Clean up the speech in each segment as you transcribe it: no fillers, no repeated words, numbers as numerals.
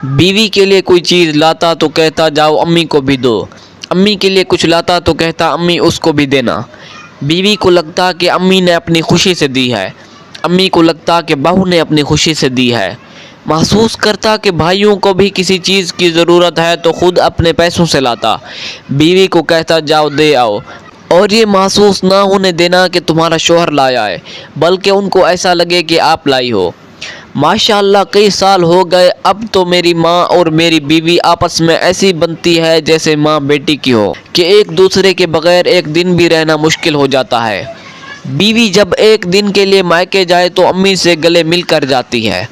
बीवी के लिए कोई चीज़ लाता तो कहता जाओ अम्मी को भी दो। अम्मी के लिए कुछ लाता तो कहता अम्मी उसको भी देना। बीवी को लगता कि अम्मी ने अपनी खुशी से दी है, अम्मी को लगता कि बहू ने अपनी खुशी से दी है। महसूस करता कि भाइयों को भी किसी चीज़ की ज़रूरत है तो खुद अपने पैसों से लाता, बीवी को कहता जाओ दे आओ। और ये महसूस ना होने देना कि तुम्हारा शौहर लाया है, बल्कि उनको ऐसा लगे कि आप लाई हो। माशाअल्लाह कई साल हो गए, अब तो मेरी माँ और मेरी बीवी आपस में ऐसी बनती है जैसे माँ बेटी की हो कि एक दूसरे के बगैर एक दिन भी रहना मुश्किल हो जाता है। बीवी जब एक दिन के लिए मायके जाए तो अम्मी से गले मिल कर जाती है।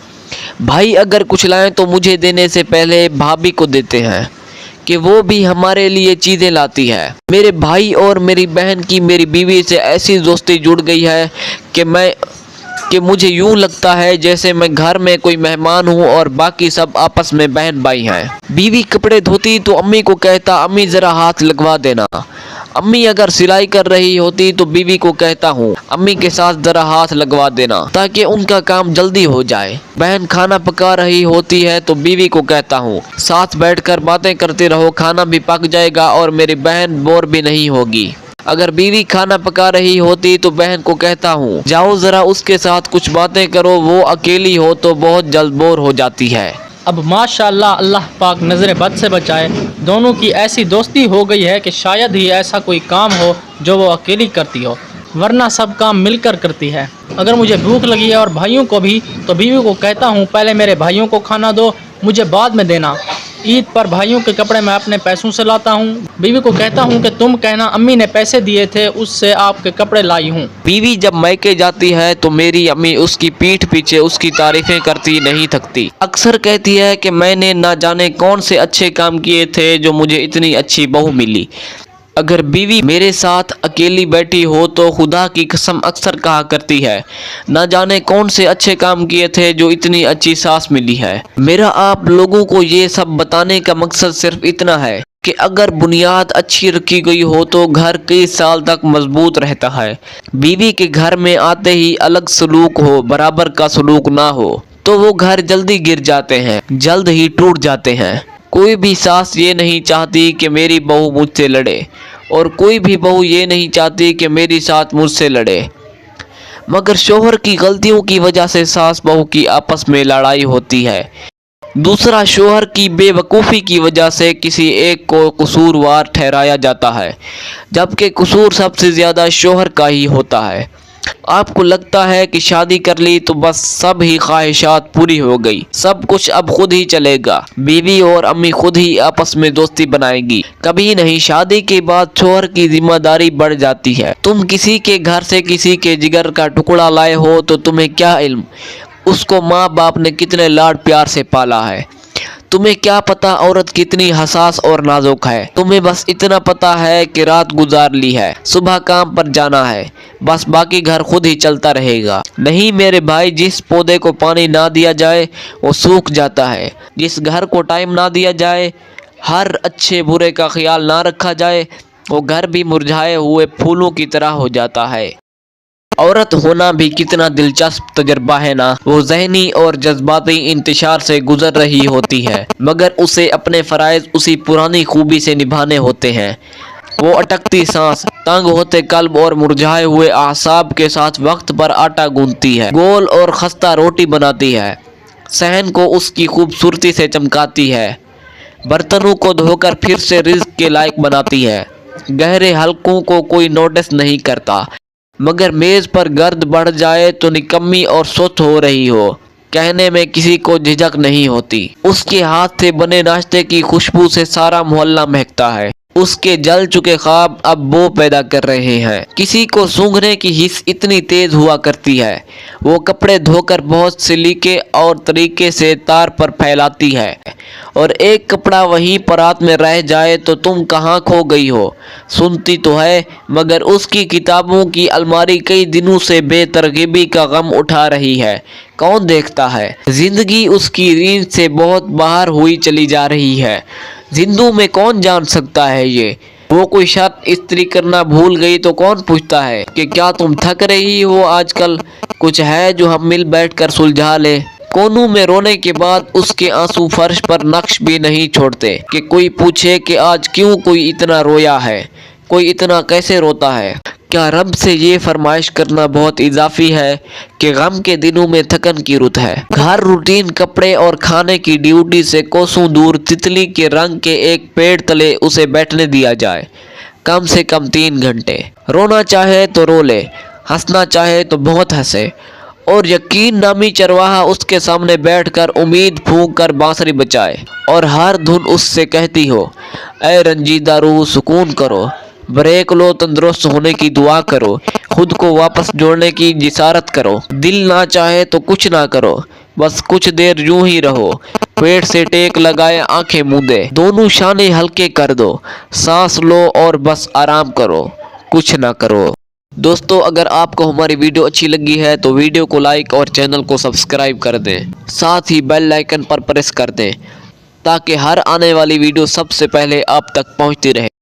भाई अगर कुछ लाएं तो मुझे देने से पहले भाभी को देते हैं कि वो भी हमारे लिए चीज़ें लाती है। मेरे भाई और मेरी बहन की मेरी बीवी से ऐसी दोस्ती जुड़ गई है कि मुझे यूँ लगता है जैसे मैं घर में कोई मेहमान हूँ और बाकी सब आपस में बहन भाई हैं। बीवी कपड़े धोती तो अम्मी को कहता अम्मी ज़रा हाथ लगवा देना। अम्मी अगर सिलाई कर रही होती तो बीवी को कहता हूँ अम्मी के साथ ज़रा हाथ लगवा देना ताकि उनका काम जल्दी हो जाए। बहन खाना पका रही होती है तो बीवी को कहता हूँ साथ बैठकर बातें करते रहो, खाना भी पक जाएगा और मेरी बहन बोर भी नहीं होगी। अगर बीवी खाना पका रही होती तो बहन को कहता हूँ जाओ ज़रा उसके साथ कुछ बातें करो, वो अकेली हो तो बहुत जल्द बोर हो जाती है। अब माशाअल्लाह अल्लाह पाक नज़र बद से बचाए, दोनों की ऐसी दोस्ती हो गई है कि शायद ही ऐसा कोई काम हो जो वो अकेली करती हो, वरना सब काम मिलकर करती है। अगर मुझे भूख लगी है और भाइयों को भी, तो बीवी को कहता हूँ पहले मेरे भाइयों को खाना दो, मुझे बाद में देना। ईद पर भाइयों के कपड़े मैं अपने पैसों से लाता हूँ। बीवी को कहता हूँ कि तुम कहना अम्मी ने पैसे दिए थे, उससे आपके कपड़े लाई हूँ। बीवी जब मायके जाती है तो मेरी अम्मी उसकी पीठ पीछे उसकी तारीफें करती नहीं थकती। अक्सर कहती है कि मैंने ना जाने कौन से अच्छे काम किए थे जो मुझे इतनी अच्छी बहू मिली। अगर बीवी मेरे साथ अकेली बैठी हो तो खुदा की कसम अक्सर कहा करती है ना जाने कौन से अच्छे काम किए थे जो इतनी अच्छी सास मिली है। मेरा आप लोगों को ये सब बताने का मकसद सिर्फ इतना है कि अगर बुनियाद अच्छी रखी गई हो तो घर कई साल तक मजबूत रहता है। बीवी के घर में आते ही अलग सलूक हो, बराबर का सलूक ना हो तो वो घर जल्दी गिर जाते हैं, जल्द ही टूट जाते हैं। कोई भी सास ये नहीं चाहती कि मेरी बहू मुझसे लड़े और कोई भी बहू ये नहीं चाहती कि मेरी सास मुझसे लड़े, मगर शौहर की गलतियों की वजह से सास बहू की आपस में लड़ाई होती है। दूसरा, शौहर की बेवकूफ़ी की वजह से किसी एक को कसूरवार ठहराया जाता है, जबकि कसूर सबसे ज़्यादा शौहर का ही होता है। आपको लगता है कि शादी कर ली तो बस सब ही ख्वाहिशात पूरी हो गई, सब कुछ अब खुद ही चलेगा, बीवी और अम्मी खुद ही आपस में दोस्ती बनाएगी। कभी नहीं, शादी के बाद शौहर की जिम्मेदारी बढ़ जाती है। तुम किसी के घर से किसी के जिगर का टुकड़ा लाए हो तो तुम्हें क्या इल्म उसको माँ बाप ने कितने लाड प्यार से पाला है। तुम्हें क्या पता औरत कितनी हसास और नाजुक है। तुम्हें बस इतना पता है कि रात गुजार ली है, सुबह काम पर जाना है, बस बाकी घर खुद ही चलता रहेगा। नहीं मेरे भाई, जिस पौधे को पानी ना दिया जाए वो सूख जाता है, जिस घर को टाइम ना दिया जाए, हर अच्छे बुरे का ख्याल ना रखा जाए, वो घर भी मुरझाए हुए फूलों की तरह हो जाता है। औरत होना भी कितना दिलचस्प तजर्बा है ना। वो जहनी और जज्बाती इंतशार से गुजर रही होती है, मगर उसे अपने फ़राइज़ उसी पुरानी खूबी से निभाने होते हैं। वो अटकती सांस, तंग होते कल्ब और मुरझाए हुए आसाब के साथ वक्त पर आटा गूंथती है, गोल और खस्ता रोटी बनाती है, सहन को उसकी खूबसूरती से चमकाती है, बर्तनों को धोकर फिर से रिज्क के लायक बनाती है। गहरे हलकों को कोई नोटिस नहीं करता, मगर मेज़ पर गर्द बढ़ जाए तो निकम्मी और सुस्त हो रही हो कहने में किसी को झिझक नहीं होती। उसके हाथ से बने नाश्ते की खुशबू से सारा मोहल्ला महकता है। उसके जल चुके ख्वाब अब बो पैदा कर रहे हैं। किसी को सूंघने की हिस्स इतनी तेज हुआ करती है, वो कपड़े धोकर बहुत सलीके और तरीके से तार पर फैलाती है, और एक कपड़ा वहीं परात में रह जाए तो तुम कहाँ खो गई हो सुनती तो है, मगर उसकी किताबों की अलमारी कई दिनों से बेतरकीबी का गम उठा रही है। कौन देखता है? जिंदगी उसकी रींद से बहुत बाहर हुई चली जा रही है। जिंदू में कौन जान सकता है ये? वो कोई शर्त इस्त्री करना भूल गई तो कौन पूछता है कि क्या तुम थक रही हो आजकल? कुछ है जो हम मिल बैठ कर सुलझा ले। कोनू में रोने के बाद उसके आंसू फर्श पर नक्श भी नहीं छोड़ते कि कोई पूछे कि आज क्यों कोई इतना रोया है, कोई इतना कैसे रोता है। क्या रब से ये फरमाइश करना बहुत इजाफी है कि गम के दिनों में थकन की रुत है। घर, रूटीन, कपड़े और खाने की ड्यूटी से कोसों दूर तितली के रंग के एक पेड़ तले उसे बैठने दिया जाए कम से कम 3 घंटे। रोना चाहे तो रो ले, हंसना चाहे तो बहुत हंसे, और यकीन नामी चरवाहा उसके सामने बैठकर उम्मीद फूंक कर बांसुरी बजाए और हर धुन उससे कहती हो, ऐ रंजीदा रूह सुकून करो, ब्रेक लो, तंदुरुस्त होने की दुआ करो, खुद को वापस जोड़ने की जिसारत करो। दिल ना चाहे तो कुछ ना करो, बस कुछ देर यूं ही रहो, पेट से टेक लगाए आंखें मूंदे, दोनों शाने हल्के कर दो, सांस लो और बस आराम करो, कुछ ना करो। दोस्तों, अगर आपको हमारी वीडियो अच्छी लगी है तो वीडियो को लाइक और चैनल को सब्सक्राइब कर दें, साथ ही बेल आइकन पर प्रेस कर दें ताकि हर आने वाली वीडियो सबसे पहले आप तक पहुंचती रहे।